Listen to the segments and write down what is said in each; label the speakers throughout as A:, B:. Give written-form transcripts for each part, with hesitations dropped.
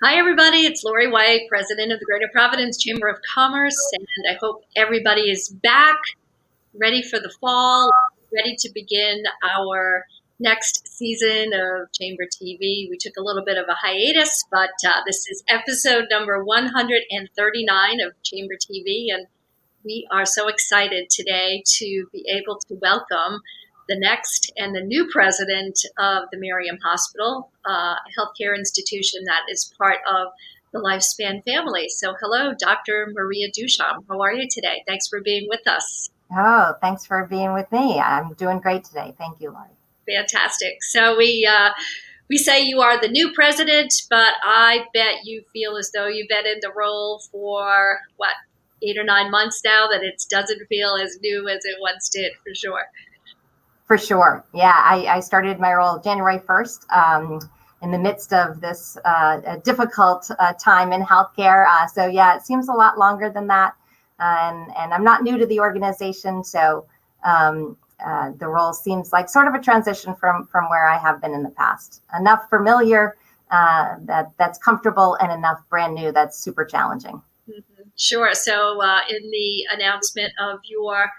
A: Hi, everybody. It's Laurie White, President of the Greater Providence Chamber of Commerce, and I hope everybody is back, ready for the fall, ready to begin our next season of Chamber TV. We took a little bit of a hiatus, but this is episode number 139 of Chamber TV, and we are so excited today to be able to welcome the next and the new president of the Miriam Hospital, a healthcare institution that is part of the Lifespan family. So hello, Dr. Maria Ducharme. How are you today? Thanks for being with us.
B: Oh, thanks for being with me. I'm doing great today. Thank you, Laurie.
A: Fantastic. So we say you are the new president, but I bet you feel as though you've been in the role for, 8 or 9 months now, that it doesn't feel as new as it once did, for sure.
B: For sure. Yeah, I started my role January 1st in the midst of this difficult time in healthcare. So yeah, it seems a lot longer than that. And I'm not new to the organization, so the role seems like sort of a transition from where I have been in the past. Enough familiar that's comfortable, and enough brand new that's super challenging.
A: Mm-hmm. Sure. So in the announcement of your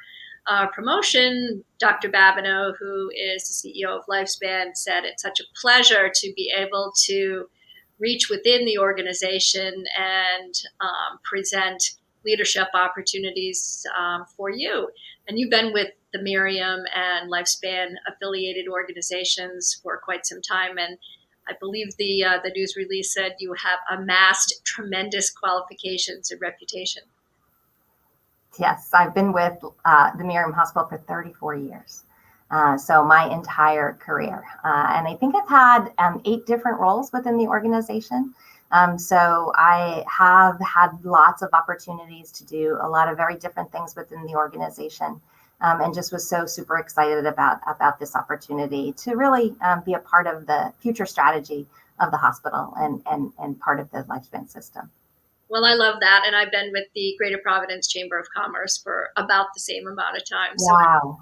A: promotion, Dr. Babineau, who is the CEO of Lifespan, said it's such a pleasure to be able to reach within the organization and present leadership opportunities for you. And you've been with the Miriam and Lifespan affiliated organizations for quite some time. And I believe the news release said you have amassed tremendous qualifications and reputation.
B: Yes, I've been with the Miriam Hospital for 34 years. So my entire career. And I think I've had 8 different roles within the organization. So I have had lots of opportunities to do a lot of very different things within the organization. And just was so super excited about this opportunity to really be a part of the future strategy of the hospital and part of the Lifespan system.
A: Well, I love that. And I've been with the Greater Providence Chamber of Commerce for about the same amount of time. So
B: Wow.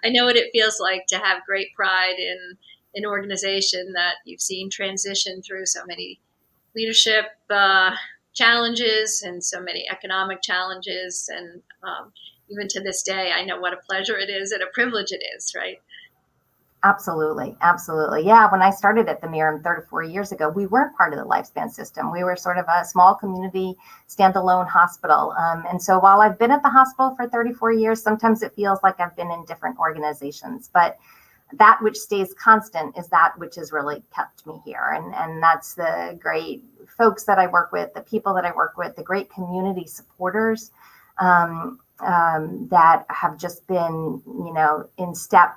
A: I know what it feels like to have great pride in an organization that you've seen transition through so many leadership challenges and so many economic challenges. And even to this day, I know what a pleasure it is and a privilege it is, right?
B: Absolutely. Absolutely. Yeah. When I started at the Miriam 34 years ago, we weren't part of the Lifespan system. We were sort of a small community standalone hospital. And so while I've been at the hospital for 34 years, sometimes it feels like I've been in different organizations, but that which stays constant is that which has really kept me here. And that's the great folks that I work with, the people that I work with, the great community supporters that have just been, in step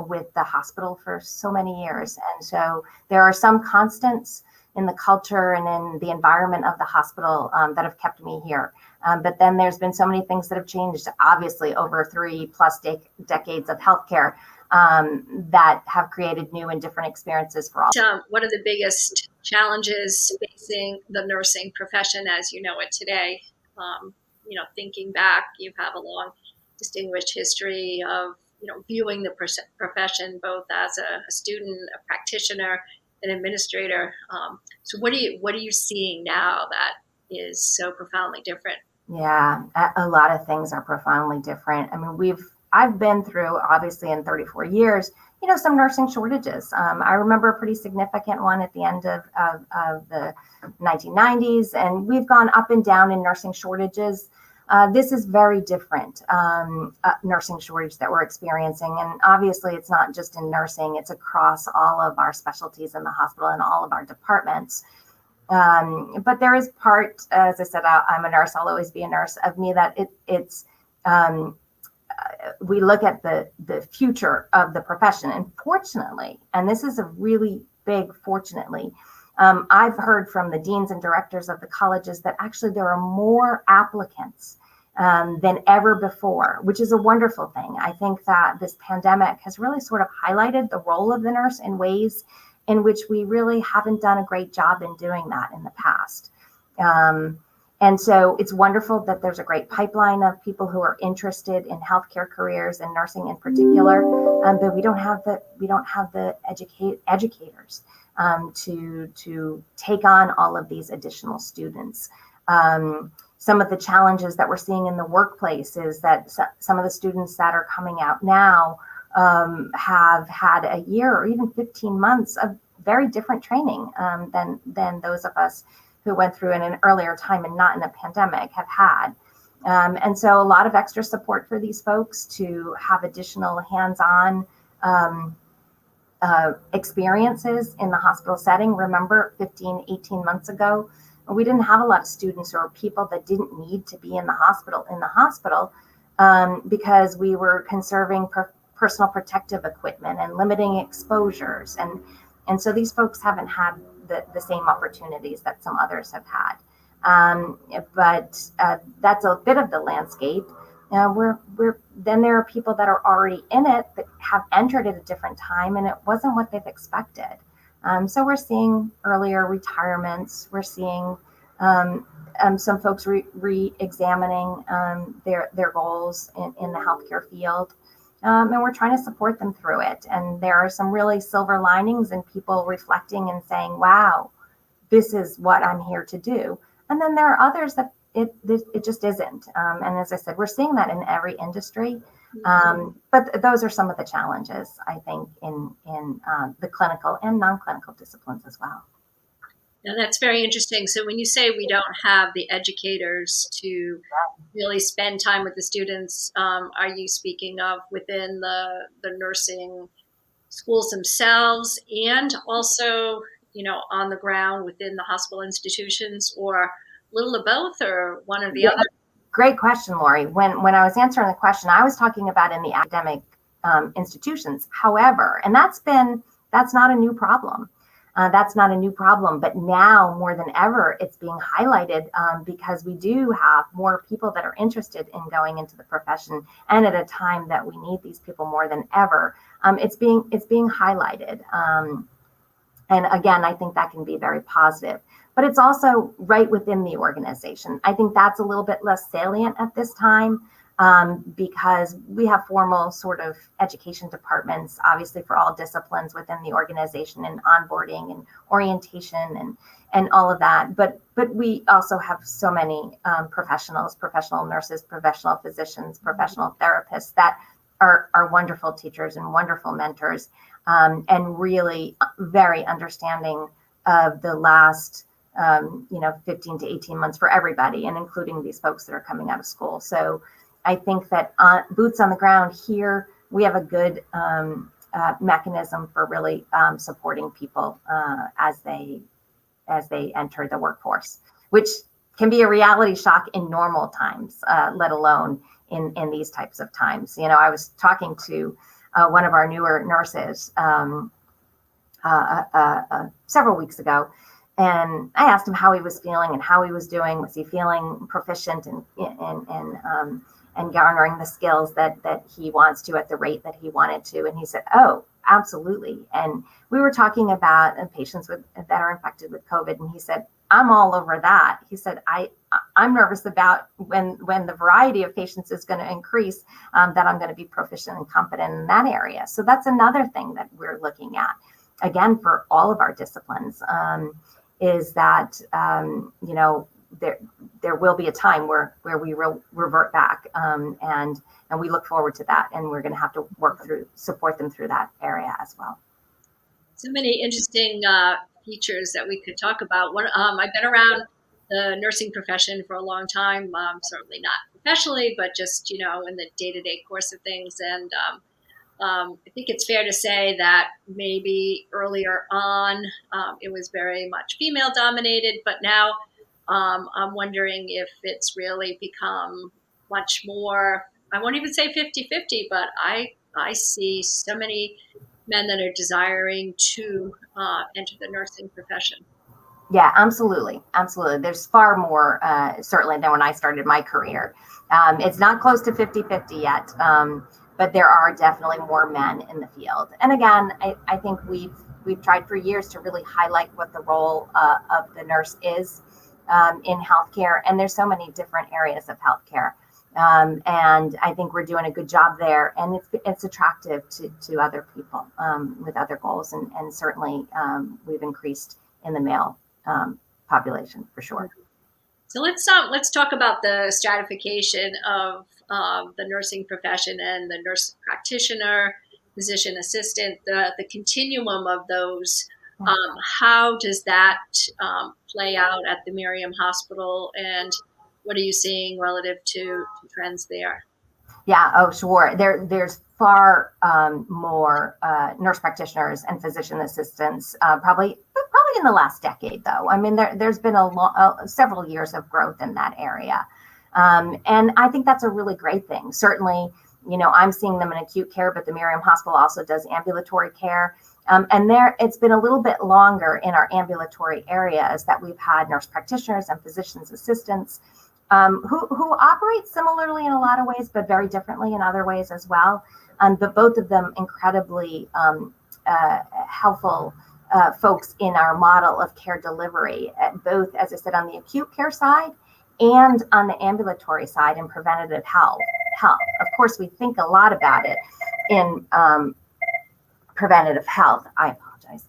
B: with the hospital for so many years. And so there are some constants in the culture and in the environment of the hospital that have kept me here. But then there's been so many things that have changed, obviously, over 3+ decades of healthcare that have created new and different experiences for all.
A: What are the biggest challenges facing the nursing profession as you know it today? Thinking back, you have a long, distinguished history of, viewing the profession both as a student, a practitioner, an administrator. So what are you seeing now that is so profoundly different?
B: Yeah, a lot of things are profoundly different. I mean, I've been through, obviously, in 34 years, some nursing shortages. I remember a pretty significant one at the end of the 1990s, and we've gone up and down in nursing shortages. This is very different nursing shortage that we're experiencing. And obviously, it's not just in nursing, it's across all of our specialties in the hospital and all of our departments. But there is part, as I said, I'm a nurse, I'll always be a nurse, of me that it's we look at the future of the profession. And fortunately, and this is a really big fortunately, I've heard from the deans and directors of the colleges that actually there are more applicants than ever before, which is a wonderful thing. I think that this pandemic has really sort of highlighted the role of the nurse in ways in which we really haven't done a great job in doing that in the past. And so it's wonderful that there's a great pipeline of people who are interested in healthcare careers and nursing in particular, but we don't have the educators to take on all of these additional students. Some of the challenges that we're seeing in the workplace is that some of the students that are coming out now have had a year or even 15 months of very different training than those of us who went through in an earlier time and not in a pandemic have had. And so a lot of extra support for these folks to have additional hands-on experiences in the hospital setting. Remember 15, 18 months ago, we didn't have a lot of students or people that didn't need to be in the hospital because we were conserving personal protective equipment and limiting exposures. And so these folks haven't had the same opportunities that some others have had. But that's a bit of the landscape. Then there are people that are already in it that have entered at a different time, and it wasn't what they've expected. So we're seeing earlier retirements. We're seeing some folks re-examining their goals in the healthcare field. And we're trying to support them through it. And there are some really silver linings and people reflecting and saying, wow, this is what I'm here to do. And then there are others that it just isn't. And as I said, we're seeing that in every industry. But those are some of the challenges, I think, in the clinical and non-clinical disciplines as well.
A: Now, that's very interesting. So when you say we don't have the educators to really spend time with the students, are you speaking of within the nursing schools themselves and also, on the ground within the hospital institutions, or a little of both, or one or the other?
B: Great question, Lori. When I was answering the question, I was talking about in the academic institutions. However, and that's not a new problem. That's not a new problem, but now more than ever, it's being highlighted because we do have more people that are interested in going into the profession, and at a time that we need these people more than ever, it's being highlighted. And again, I think that can be very positive, but it's also right within the organization. I think that's a little bit less salient at this time. Because we have formal sort of education departments, obviously for all disciplines within the organization, and onboarding and orientation and all of that. But we also have so many professionals, professional nurses, professional physicians, professional therapists that are wonderful teachers and wonderful mentors, and really very understanding of the last 15 to 18 months for everybody, and including these folks that are coming out of school. So I think that boots on the ground here, we have a good mechanism for really supporting people as they enter the workforce, which can be a reality shock in normal times, let alone in these types of times. I was talking to one of our newer nurses several weeks ago, and I asked him how he was feeling and how he was doing. Was he feeling proficient and garnering the skills that he wants to at the rate that he wanted to? And he said, oh, absolutely. And we were talking about patients that are infected with COVID. And he said, I'm all over that. He said, I'm nervous about when the variety of patients is going to increase, that I'm going to be proficient and competent in that area. So that's another thing that we're looking at, again, for all of our disciplines, is that, there will be a time where we will revert back, and we look forward to that, and we're going to have to support them through that area as well.
A: So many interesting features that we could talk about. I've been around the nursing profession for a long time, certainly not professionally, but just in the day-to-day course of things. And I think it's fair to say that maybe earlier on it was very much female dominated, but now I'm wondering if it's really become much more, I won't even say 50-50, but I see so many men that are desiring to enter the nursing profession.
B: Yeah, absolutely. Absolutely. There's far more, certainly, than when I started my career. It's not close to 50-50 yet, but there are definitely more men in the field. And again, I think we've tried for years to really highlight what the role of the nurse is in healthcare, and there's so many different areas of healthcare. And I think we're doing a good job there, and it's attractive to other people with other goals, and certainly we've increased in the male population for sure.
A: So let's talk about the stratification of the nursing profession and the nurse practitioner, physician assistant, the continuum of those. How does that play out at the Miriam Hospital, and what are you seeing relative to trends there?
B: Yeah, oh, sure. There's far more nurse practitioners and physician assistants, probably in the last decade, though. I mean, there's been several years of growth in that area. And I think that's a really great thing. Certainly, I'm seeing them in acute care, but the Miriam Hospital also does ambulatory care. And it's been a little bit longer in our ambulatory areas that we've had nurse practitioners and physicians assistants who operate similarly in a lot of ways, but very differently in other ways as well. But both of them incredibly helpful folks in our model of care delivery, both, as I said, on the acute care side and on the ambulatory side in preventative health. Of course, we think a lot about it in preventative health. I apologize.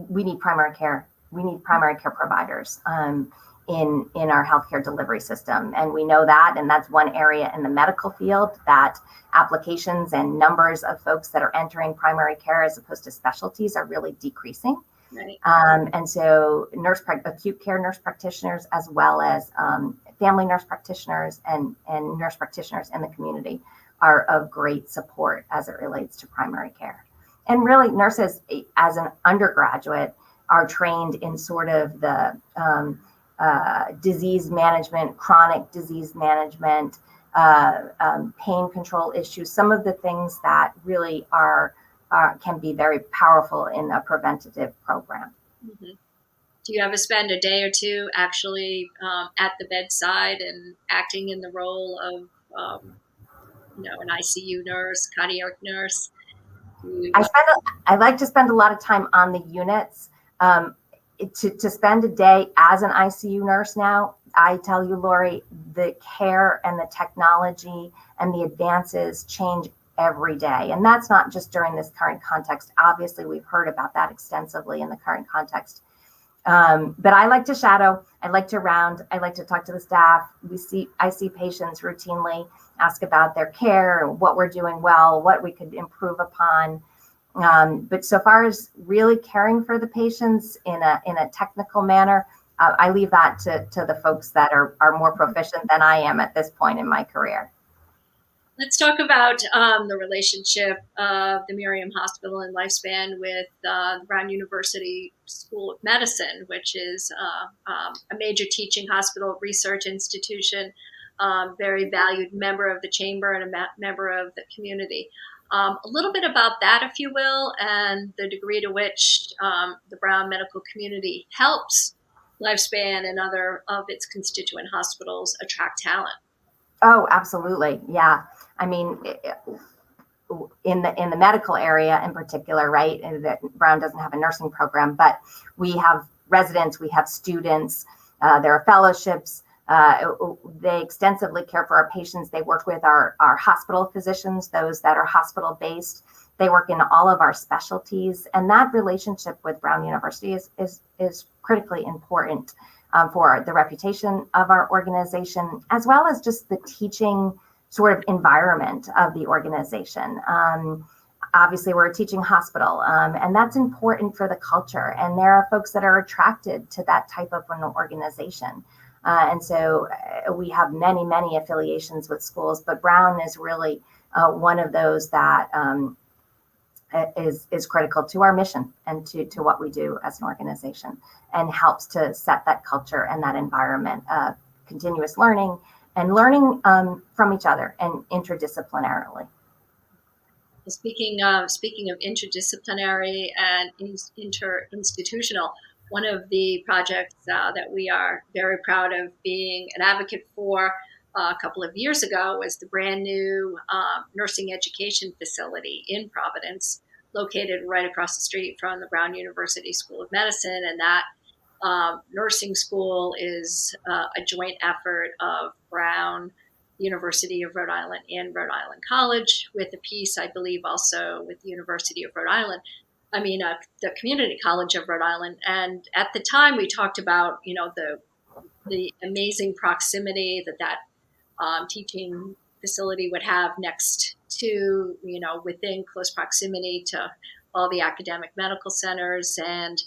B: We need primary care. We need primary care providers in our healthcare delivery system. And we know that, and that's one area in the medical field that applications and numbers of folks that are entering primary care as opposed to specialties are really decreasing.
A: Right.
B: And so acute care nurse practitioners, as well as family nurse practitioners and nurse practitioners in the community are of great support as it relates to primary care. And really, nurses as an undergraduate are trained in sort of the disease management, chronic disease management, pain control issues, some of the things that really can be very powerful in a preventative program.
A: Mm-hmm. Do you ever spend a day or two actually at the bedside and acting in the role of, an ICU nurse, cardiac nurse?
B: I like to spend a lot of time on the units. To spend a day as an ICU nurse now, I tell you, Laurie, the care and the technology and the advances change every day. And that's not just during this current context. Obviously, we've heard about that extensively in the current context. But I like to shadow, I like to round, I like to talk to the staff. I see patients routinely, ask about their care, what we're doing well, what we could improve upon. But so far as really caring for the patients in a technical manner, I leave that to the folks that are more proficient than I am at this point in my career.
A: Let's talk about the relationship of the Miriam Hospital and Lifespan with the Brown University School of Medicine, which is a major teaching hospital research institution, very valued member of the chamber and a member of the community. A little bit about that, if you will, and the degree to which the Brown medical community helps Lifespan and other of its constituent hospitals attract talent.
B: Oh, absolutely. Yeah. I mean, in the medical area in particular, right? And that Brown doesn't have a nursing program, but we have residents, we have students, there are fellowships. They extensively care for our patients. They work with our hospital physicians, those that are hospital based. They work in all of our specialties, and that relationship with Brown University is critically important for the reputation of our organization, as well as just the teaching sort of environment of the organization. Obviously, we're a teaching hospital, and that's important for the culture. And there are folks that are attracted to that type of an organization. And so we have many, many affiliations with schools, but Brown is really one of those that is critical to our mission and to what we do as an organization, and helps to set that culture and that environment of continuous learning and learning from each other and interdisciplinarily.
A: Speaking of interdisciplinary and interinstitutional, one of the projects that we are very proud of being an advocate for a couple of years ago was the brand new nursing education facility in Providence, located right across the street from the Brown University School of Medicine. And that nursing school is a joint effort of Brown, University of Rhode Island, and Rhode Island College, with a piece, I believe, also with the University of Rhode Island. The Community College of Rhode Island. And at the time, we talked about, the amazing proximity that teaching facility would have next to, within close proximity to all the academic medical centers, and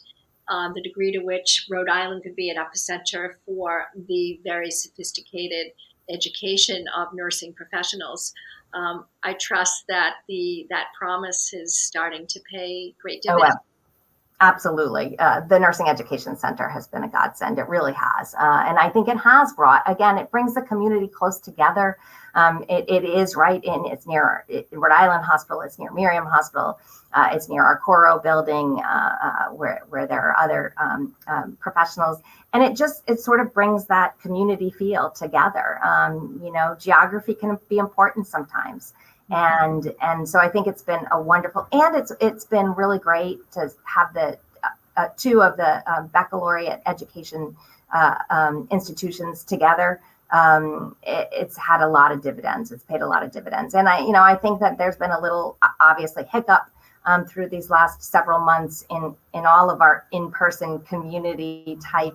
A: the degree to which Rhode Island could be an epicenter for the very sophisticated education of nursing professionals. I trust that that promise is starting to pay great dividends.
B: Absolutely. The Nursing Education Center has been a godsend. It really has. And I think it has it brings the community close together. It is it's near Rhode Island Hospital. It's near Miriam Hospital. It's near our Coro building, where there are other professionals. And it sort of brings that community feel together. Geography can be important sometimes. And so I think it's been a wonderful, and it's been really great to have the two of the baccalaureate education institutions together. It's had a lot of dividends. It's paid a lot of dividends. And I think that there's been a little, obviously, hiccup through these last several months in all of our in-person community type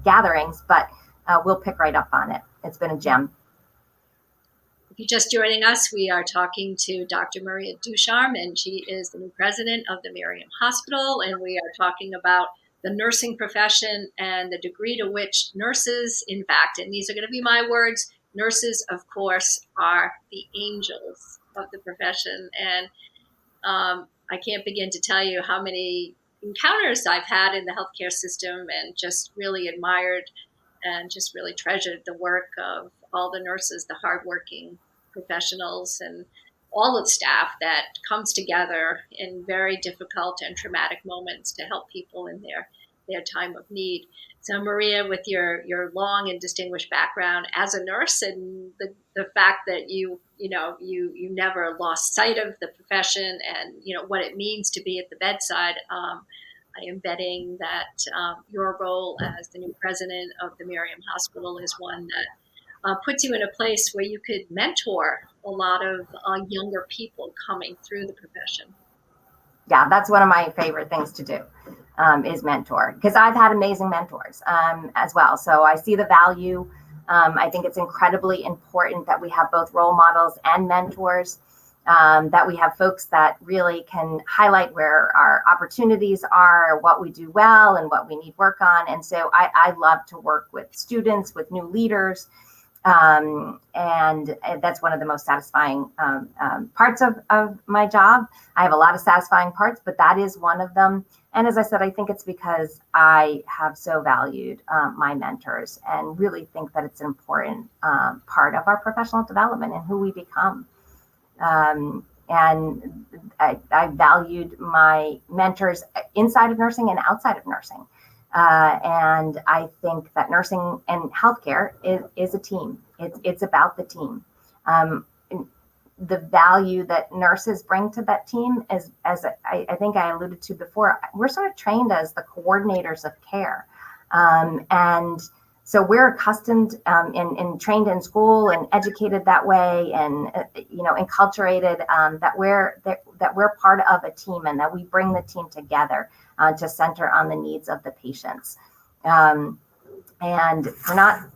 B: gatherings, but we'll pick right up on it. It's been a gem.
A: If you're just joining us, we are talking to Dr. Maria Ducharme, and she is the new president of the Miriam Hospital, and we are talking about the nursing profession and the degree to which nurses, in fact, and these are going to be my words, nurses, of course, are the angels of the profession. And I can't begin to tell you how many encounters I've had in the healthcare system, and just really admired and just really treasured the work of all the nurses, the hardworking professionals, and all of the staff that comes together in very difficult and traumatic moments to help people in their time of need. So Maria, with your long and distinguished background as a nurse, and the fact that you never lost sight of the profession and what it means to be at the bedside, I am betting that your role as the new president of the Miriam Hospital is one that puts you in a place where you could mentor a lot of younger people coming through the profession.
B: Yeah, that's one of my favorite things to do, is mentor, because I've had amazing mentors as well. So I see the value. I think it's incredibly important that we have both role models and mentors, that we have folks that really can highlight where our opportunities are, what we do well, and what we need work on. And so I love to work with students, with new leaders. And that's one of the most satisfying parts of my job. I have a lot of satisfying parts, but that is one of them. And as I said, I think it's because I have so valued my mentors, and really think that it's an important part of our professional development and who we become. And I valued my mentors inside of nursing and outside of nursing. And I think that nursing and healthcare is a team. It's about the team. The value that nurses bring to that team is, as I think I alluded to before, we're sort of trained as the coordinators of care. And so we're accustomed and trained in school and educated that way, and enculturated that we're part of a team, and that we bring the team together to center on the needs of the patients. And we're not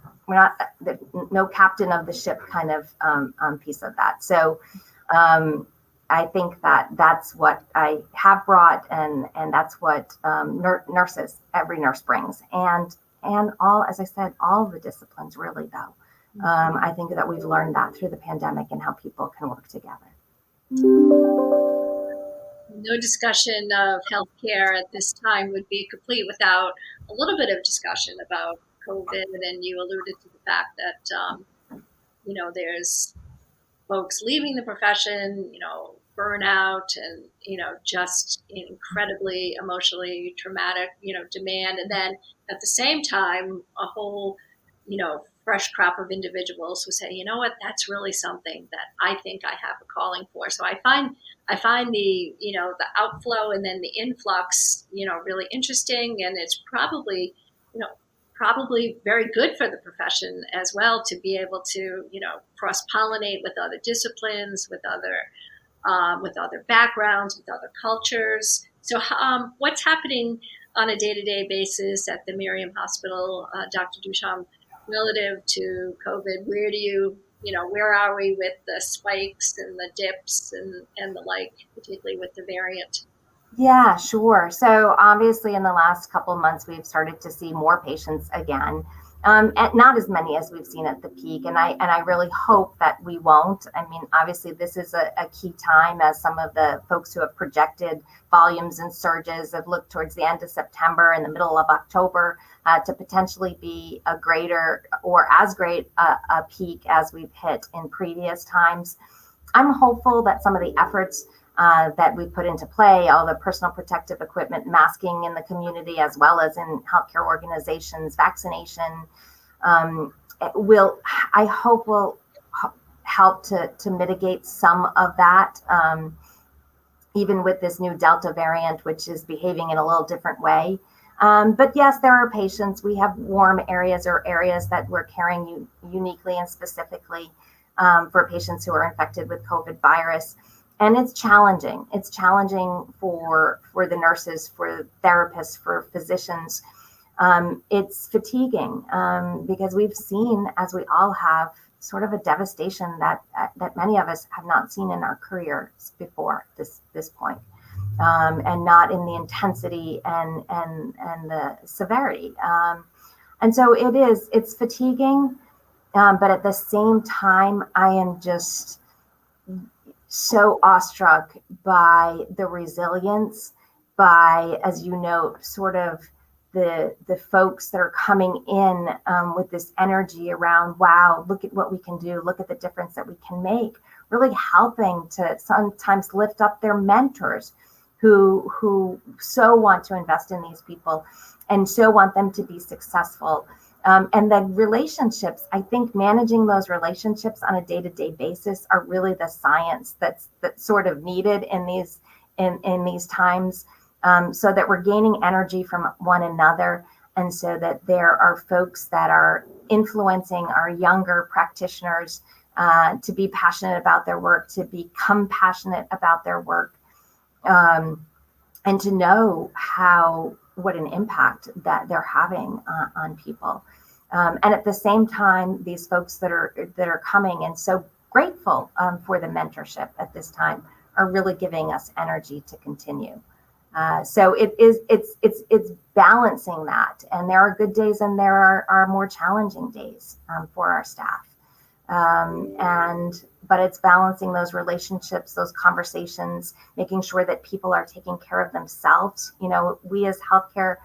B: no captain of the ship kind of piece of that. So I think that that's what I have brought, and that's what every nurse brings. And all, as I said, all the disciplines really, though. I think that we've learned that through the pandemic and how people can work together.
A: No discussion of healthcare at this time would be complete without a little bit of discussion about COVID. And you alluded to the fact that, there's folks leaving the profession, burnout, and, just incredibly emotionally traumatic, demand. And then at the same time, a whole, fresh crop of individuals who say, you know what, that's really something that I think I have a calling for. So I find the, the outflow and then the influx, really interesting, and it's probably, probably very good for the profession as well to be able to, cross pollinate with other disciplines, with other backgrounds, with other cultures. So, what's happening on a day-to-day basis at the Miriam Hospital, Dr. Ducharme, relative to COVID? Where are we with the spikes and the dips and the like, particularly with the variant?
B: Yeah, sure. So obviously, in the last couple of months, we've started to see more patients again, and not as many as we've seen at the peak. And I really hope that we won't. I mean, obviously, this is a key time, as some of the folks who have projected volumes and surges have looked towards the end of September and the middle of October to potentially be a greater or as great a peak as we've hit in previous times. I'm hopeful that some of the efforts that we put into play, all the personal protective equipment, masking in the community, as well as in healthcare organizations, vaccination, I hope will help to mitigate some of that, even with this new Delta variant, which is behaving in a little different way. But yes, there are patients. We have warm areas or areas that we're caring uniquely and specifically for patients who are infected with COVID virus. And it's challenging. It's challenging for the nurses, for therapists, for physicians. It's fatiguing because we've seen, as we all have, sort of a devastation that many of us have not seen in our careers before this point, and not in the intensity and the severity. And so it's fatiguing, but at the same time, I am just so awestruck by the resilience, by, as you note, sort of the folks that are coming in with this energy around, wow, look at what we can do, look at the difference that we can make, really helping to sometimes lift up their mentors who so want to invest in these people and so want them to be successful. And the relationships, I think managing those relationships on a day-to-day basis are really the science that's sort of needed in these times, so that we're gaining energy from one another, and so that there are folks that are influencing our younger practitioners to be passionate about their work, to become passionate about their work, and to know what an impact that they're having on people. And at the same time, these folks that are coming and so grateful for the mentorship at this time are really giving us energy to continue. So it's balancing that, and there are good days and there are more challenging days for our staff. But it's balancing those relationships, those conversations, making sure that people are taking care of themselves. We as healthcare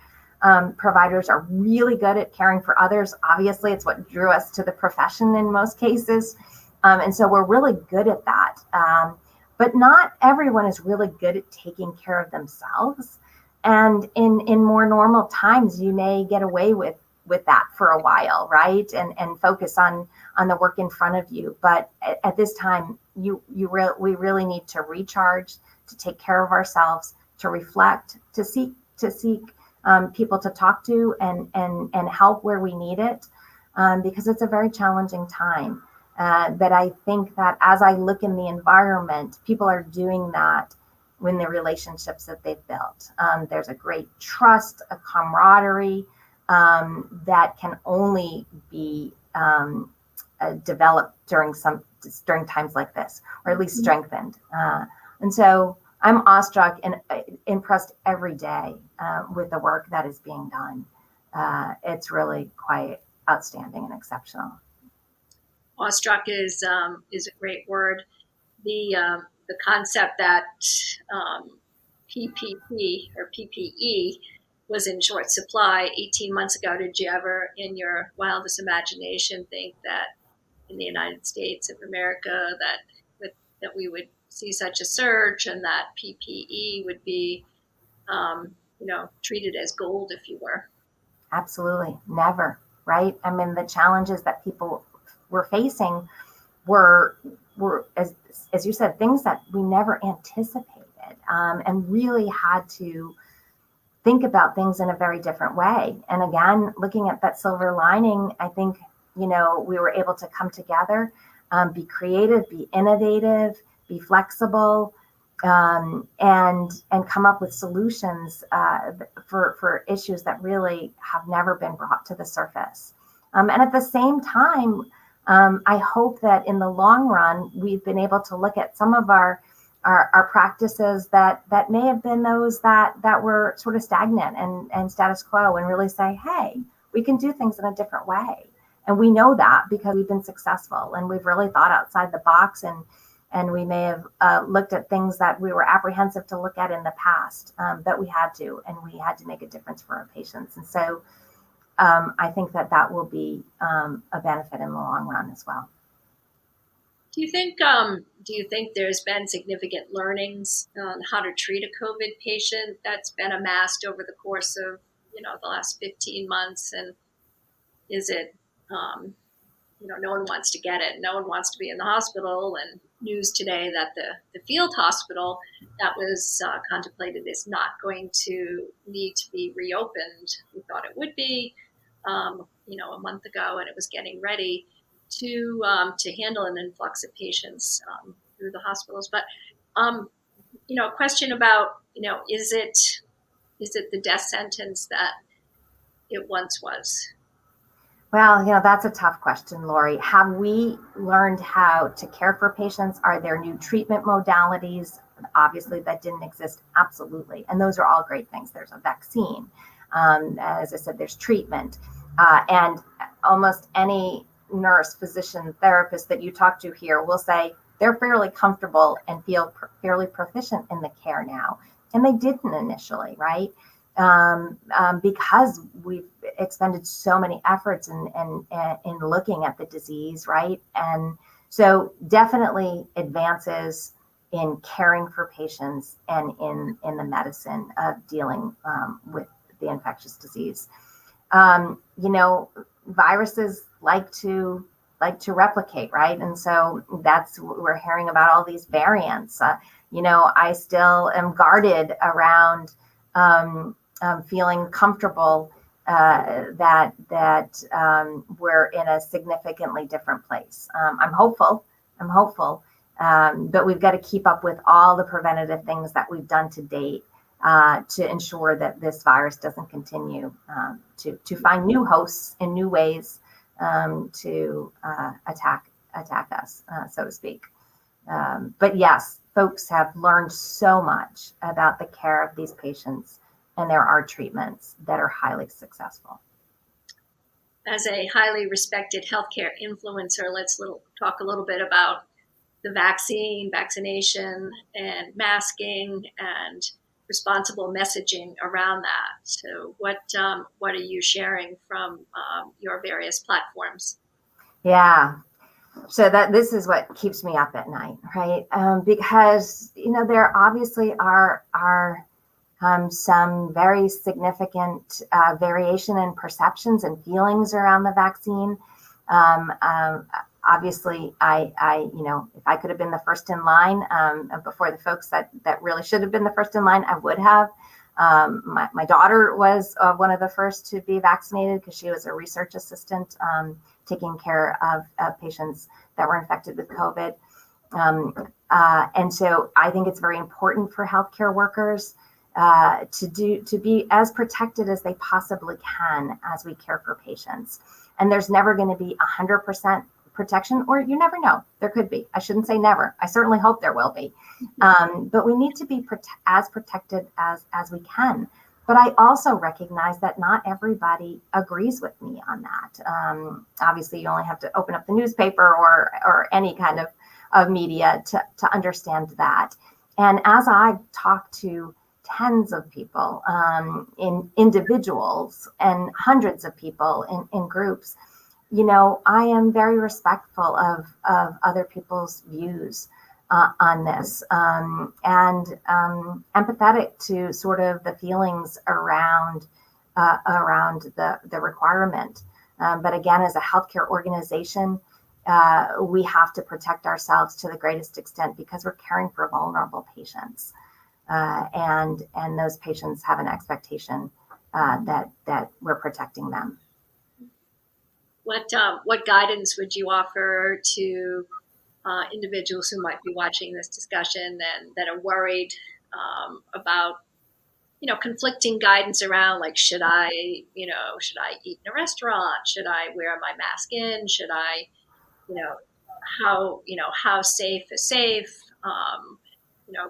B: providers are really good at caring for others. Obviously, it's what drew us to the profession in most cases. And so we're really good at that. But not everyone is really good at taking care of themselves. And in more normal times, you may get away with that for a while, right? And focus on the work in front of you. But at this time, we really need to recharge, to take care of ourselves, to reflect, to seek people to talk to and help where we need it, because it's a very challenging time. But I think that as I look in the environment, people are doing that in the relationships that they've built. There's a great trust, a camaraderie that can only be developed during times like this, or at least strengthened. And so I'm awestruck and impressed every day with the work that is being done. It's really quite outstanding and exceptional.
A: Awestruck is a great word. The concept that PPP or PPE was in short supply 18 months ago. Did you ever, in your wildest imagination, think that in the United States of America that we would see such a surge, and that PPE would be, treated as gold, if you were?
B: Absolutely. Never. right? I mean, the challenges that people were facing were as you said, things that we never anticipated, and really had to think about things in a very different way. And again, looking at that silver lining, I think, we were able to come together, be creative, be innovative, be flexible, and come up with solutions for issues that really have never been brought to the surface. And at the same time, I hope that in the long run, we've been able to look at some of our practices that may have been those that were sort of stagnant and status quo, and really say, hey, we can do things in a different way. And we know that because we've been successful and we've really thought outside the box, and we may have looked at things that we were apprehensive to look at in the past, but we had to make a difference for our patients. And so I think that will be a benefit in the long run as well.
A: Do you think there's been significant learnings on how to treat a COVID patient that's been amassed over the course of the last 15 months? And is it no one wants to get it, no one wants to be in the hospital, and news today that the field hospital that was contemplated is not going to need to be reopened. We thought it would be a month ago, and it was getting ready to handle an influx of patients through the hospitals. But a question about is it the death sentence that it once was?
B: Well, that's a tough question, Laurie. Have we learned how to care for patients? Are there new treatment modalities? Obviously, that didn't exist. Absolutely. And those are all great things. There's a vaccine. As I said, there's treatment. And almost any nurse, physician, therapist that you talk to here will say they're fairly comfortable and feel fairly proficient in the care now. And they didn't initially, right? Because we've expended so many efforts in looking at the disease, right? And so definitely advances in caring for patients and in the medicine of dealing with the infectious disease. Viruses like to replicate, right? And so that's what we're hearing about, all these variants. I still am guarded around feeling comfortable that we're in a significantly different place. I'm hopeful, but we've got to keep up with all the preventative things that we've done to date to ensure that this virus doesn't continue to find new hosts in new ways to attack us, so to speak. But yes, folks have learned so much about the care of these patients, and there are treatments that are highly successful.
A: As a highly respected healthcare influencer, let's talk a little bit about the vaccination, and masking, and responsible messaging around that. So what are you sharing from your various platforms?
B: Yeah. So this is what keeps me up at night, right? Because, there obviously are some very significant variation in perceptions and feelings around the vaccine. Obviously, if I could have been the first in line before the folks that really should have been the first in line, I would have. My daughter was one of the first to be vaccinated because she was a research assistant taking care of patients that were infected with COVID. And so I think it's very important for healthcare workers to be as protected as they possibly can as we care for patients. And there's never going to be 100% protection, or you never know. There could be. I shouldn't say never. I certainly hope there will be. But we need to be as protected as we can. But I also recognize that not everybody agrees with me on that. Obviously, you only have to open up the newspaper or any kind of media to understand that. And as I talk to tens of people, in individuals, and hundreds of people in groups, I am very respectful of other people's views on this, and empathetic to sort of the feelings around the requirement. But again, as a healthcare organization, we have to protect ourselves to the greatest extent because we're caring for vulnerable patients. And those patients have an expectation that we're protecting them.
A: What guidance would you offer to individuals who might be watching this discussion and that are worried about, conflicting guidance around, like, should I eat in a restaurant? Should I wear my mask in? Should I, how safe is safe?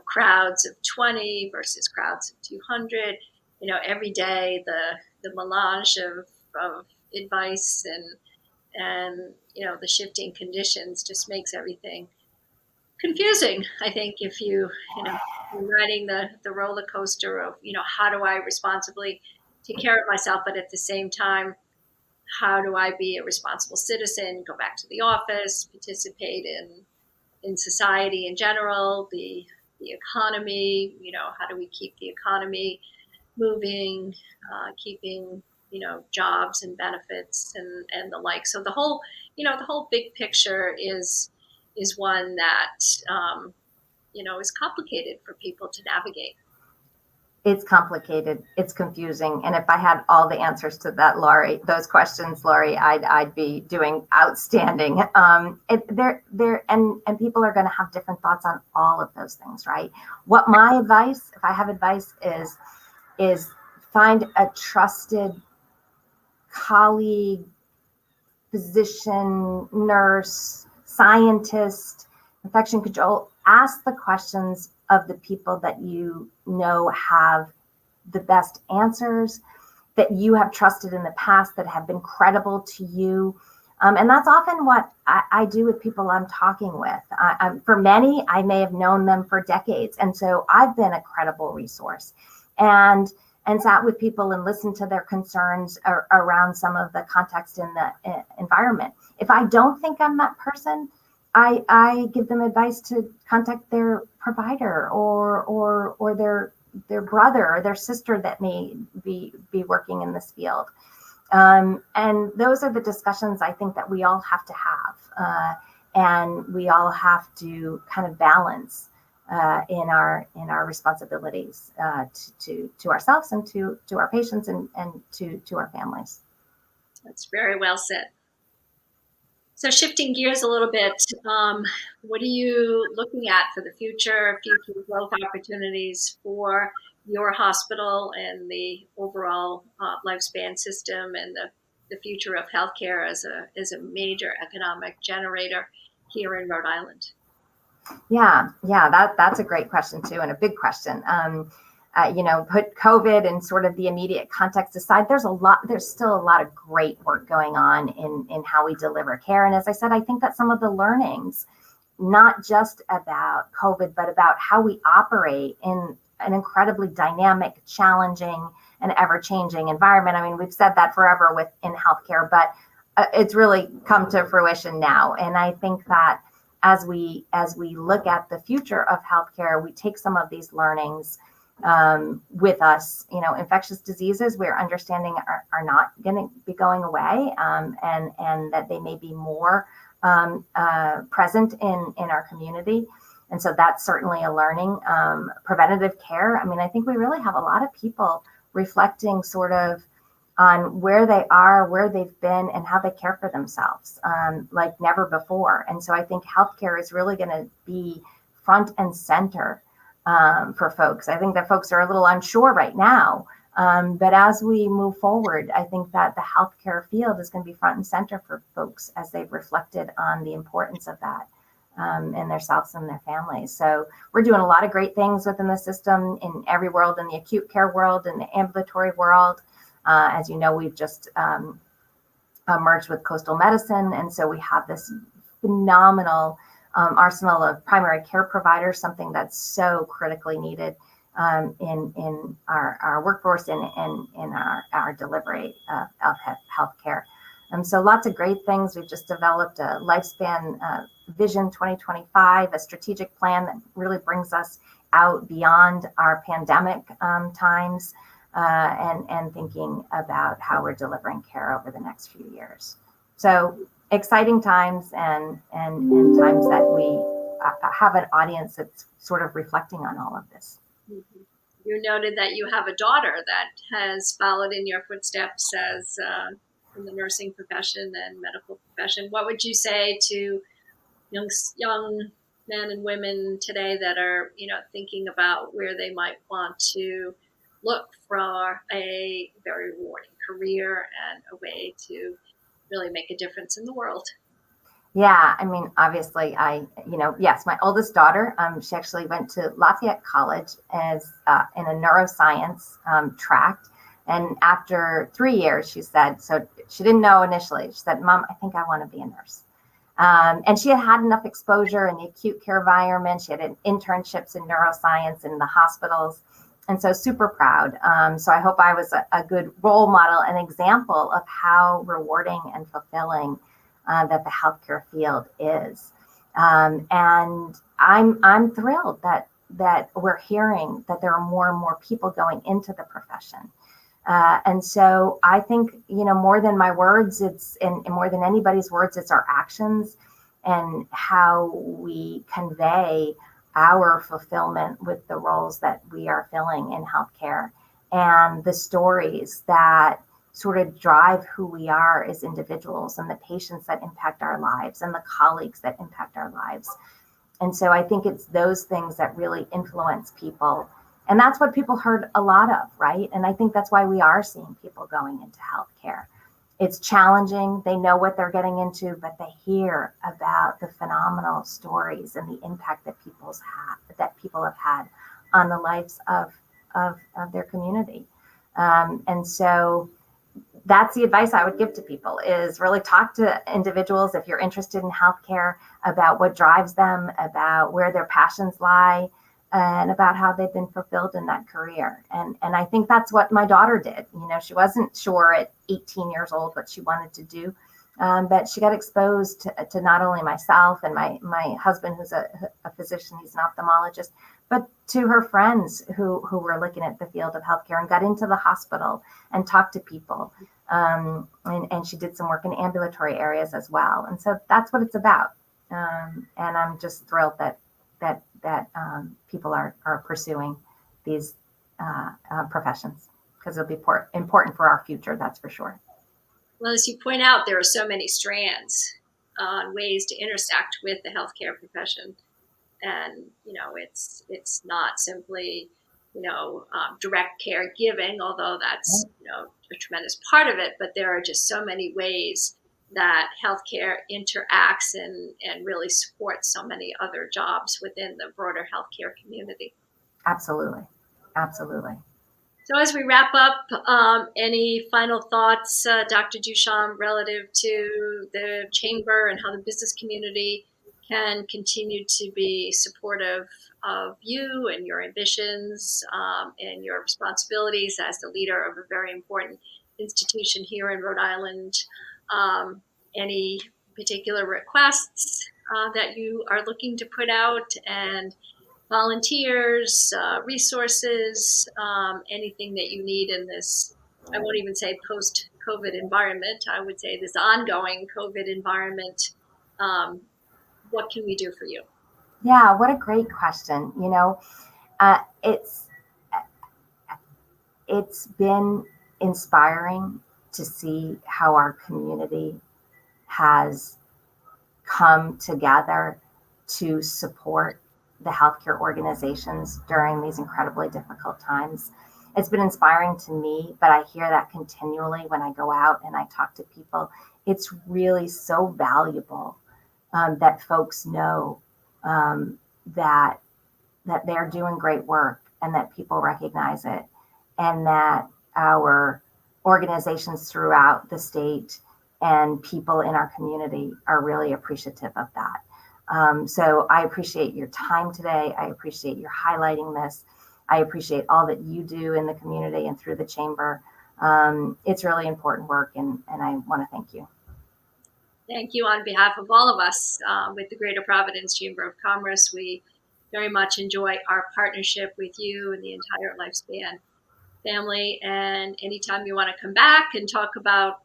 A: Crowds of 20 versus crowds of 200. Every day the melange of advice and the shifting conditions just makes everything confusing. I think if you're riding the roller coaster of, how do I responsibly take care of myself, but at the same time, how do I be a responsible citizen, go back to the office, participate in society in general, the economy, how do we keep the economy moving, keeping, jobs and benefits and the like. So the whole big picture is one that, is complicated for people to navigate.
B: It's complicated. It's confusing. And if I had all the answers to that, those questions, Laurie, I'd be doing outstanding. And people are going to have different thoughts on all of those things, right? What my advice, if I have advice, is find a trusted colleague, physician, nurse, scientist, infection control. Ask the questions of the people that you know have the best answers, that you have trusted in the past, that have been credible to you. And that's often what I do with people I'm talking with. For many, I may have known them for decades. And so I've been a credible resource and sat with people and listened to their concerns around some of the context in the environment. If I don't think I'm that person, I give them advice to contact their provider or their brother or their sister that may be working in this field. And those are the discussions I think that we all have to have. And we all have to kind of balance in our responsibilities to ourselves and to our patients and to our families.
A: That's very well said. So shifting gears a little bit, what are you looking at for the future growth opportunities for your hospital and the overall lifespan system and the future of healthcare as a major economic generator here in Rhode Island?
B: Yeah, that's a great question too, and a big question. Put COVID and sort of the immediate context aside, there's still a lot of great work going on in how we deliver care. And as I said, I think that some of the learnings, not just about COVID, but about how we operate in an incredibly dynamic, challenging, and ever-changing environment. I mean, we've said that forever in healthcare, but it's really come to fruition now. And I think that as we look at the future of healthcare, we take some of these learnings with us. Infectious diseases we're understanding are not going to be going away, and that they may be more present in our community. And so that's certainly a learning. Preventative care. I mean, I think we really have a lot of people reflecting sort of on where they are, where they've been, and how they care for themselves like never before. And so I think healthcare is really going to be front and center for folks. I think that folks are a little unsure right now. But as we move forward, I think that the healthcare field is going to be front and center for folks as they've reflected on the importance of that in themselves and their families. So we're doing a lot of great things within the system in every world, in the acute care world, in the ambulatory world. As you know, we've just merged with Coastal Medicine. And so we have this phenomenal arsenal of primary care providers, something that's so critically needed in our workforce and in our delivery of healthcare. So lots of great things. We've just developed a lifespan vision 2025, a strategic plan that really brings us out beyond our pandemic times. and thinking about how we're delivering care over the next few years. So exciting times and times that we have an audience that's sort of reflecting on all of this.
A: Mm-hmm. You noted that you have a daughter that has followed in your footsteps as in the nursing profession and medical profession. What would you say to young men and women today that are, thinking about where they might want to look for a very rewarding career and a way to really make a difference in the world?
B: Yeah, I mean, obviously, yes, my oldest daughter, she actually went to Lafayette College as in a neuroscience track. And after 3 years, she said, so she didn't know initially. She said, Mom, I think I want to be a nurse. And she had had enough exposure in the acute care environment. She had internships in neuroscience in the hospitals. And so super proud. So I hope I was a good role model, an example of how rewarding and fulfilling that the healthcare field is. And I'm thrilled that we're hearing that there are more and more people going into the profession. And so I think, more than my words, and more than anybody's words, it's our actions and how we convey our fulfillment with the roles that we are filling in healthcare and the stories that sort of drive who we are as individuals and the patients that impact our lives and the colleagues that impact our lives. And so I think it's those things that really influence people. And that's what people heard a lot of, right? And I think that's why we are seeing people going into healthcare. It's challenging. They know what they're getting into, but they hear about the phenomenal stories and the impact that people have had on the lives of their community. And so that's the advice I would give to people is really talk to individuals if you're interested in healthcare about what drives them, about where their passions lie, and about how they've been fulfilled in that career. And I think that's what my daughter did. She wasn't sure at 18 years old what she wanted to do, but she got exposed to not only myself and my husband, who's a physician, he's an ophthalmologist, but to her friends who were looking at the field of healthcare and got into the hospital and talked to people. And she did some work in ambulatory areas as well. And so that's what it's about. And I'm just thrilled that people are pursuing these professions because it'll be important for our future, that's for sure.
A: Well, as you point out, there are so many strands on ways to intersect with the healthcare profession. And, it's not simply, direct care giving, although that's, a tremendous part of it. But there are just so many ways that healthcare interacts and really supports so many other jobs within the broader healthcare community.
B: Absolutely. Absolutely.
A: So as we wrap up, any final thoughts, Dr. Ducharme, relative to the chamber and how the business community can continue to be supportive of you and your ambitions and your responsibilities as the leader of a very important institution here in Rhode Island? Any particular requests that you are looking to put out, and volunteers, resources, anything that you need in this, I won't even say post-COVID environment, I would say this ongoing COVID environment? What can we do for you?
B: Yeah, what a great question. It's been inspiring to see how our community has come together to support the healthcare organizations during these incredibly difficult times. It's been inspiring to me, but I hear that continually when I go out and I talk to people. It's really so valuable that folks know that they're doing great work and that people recognize it, and that our organizations throughout the state and people in our community are really appreciative of that. So I appreciate your time today. I appreciate your highlighting this. I appreciate all that you do in the community and through the chamber. It's really important work, and I want to thank you.
A: Thank you on behalf of all of us with the Greater Providence Chamber of Commerce. We very much enjoy our partnership with you and the entire lifespan family. And anytime you want to come back and talk about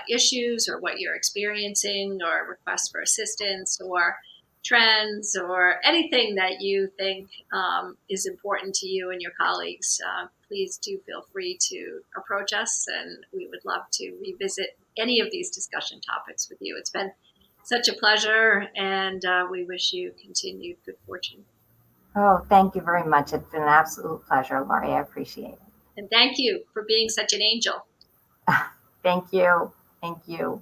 A: issues or what you're experiencing or requests for assistance or trends or anything that you think is important to you and your colleagues, please do feel free to approach us, and we would love to revisit any of these discussion topics with you. It's been such a pleasure, and we wish you continued good fortune.
B: Oh, thank you very much. It's been an absolute pleasure, Laurie. I appreciate it.
A: And thank you for being such an angel.
B: Thank you. Thank you.